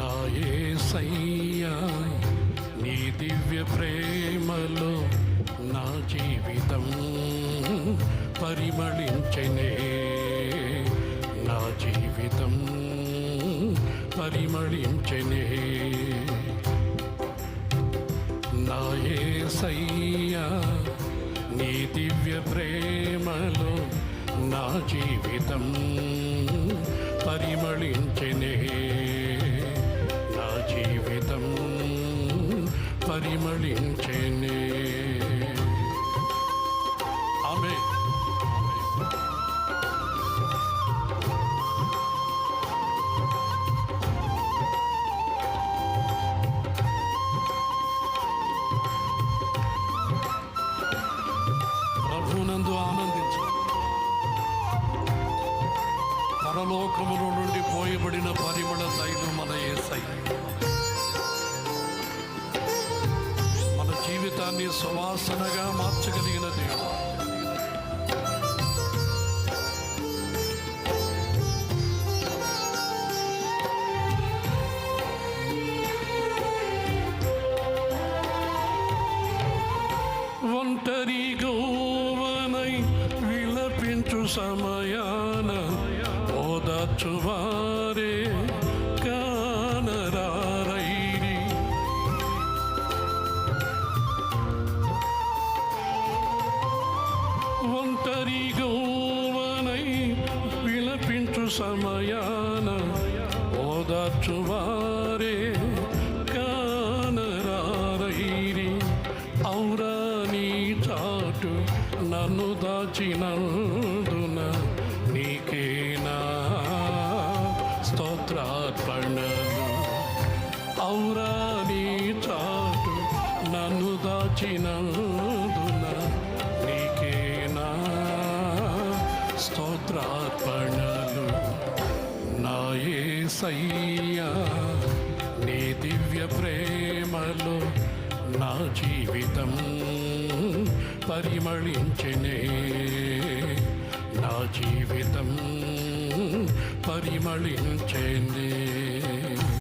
నా యేసయ్యా నీ దివ్య ప్రేమలో నా జీవితం పరిమళించెనే, నా జీవితం పరిమళించెనే. నా యేసయ్యా నీ దివ్య ప్రేమలో నా జీవితం పరిమళించెనే, నా జీవితం పరిమళించెనే. ఆమేన్. ప్రభునందు ఆనందించు. పరలోకములో నుండి పోయబడిన పరిమళ తైలం మన యేసయ్య మన జీవితాన్ని సువాసనగా మార్చగలిగిన దేవుడు. ఒంటరిగోవనై విలపించు సమయాన ఓదార్చువారే కానరారైరి. ఒంటరిగోవనై విలపించు సమయాన ఓదార్చువారే కానరారైరి. ఔరా నీ చాటు నన్ను దాచినందున నీకేనా స్తోత్రార్పణలు. ఔరా నీ చాటు నన్ను దాచినందున నీకేనా స్తోత్రార్పణలు. నా యేసయ్యా నీ దివ్య ప్రేమలో నా జీవితం పరిమళించెనే, నా జీవితం పరిమళించెనే.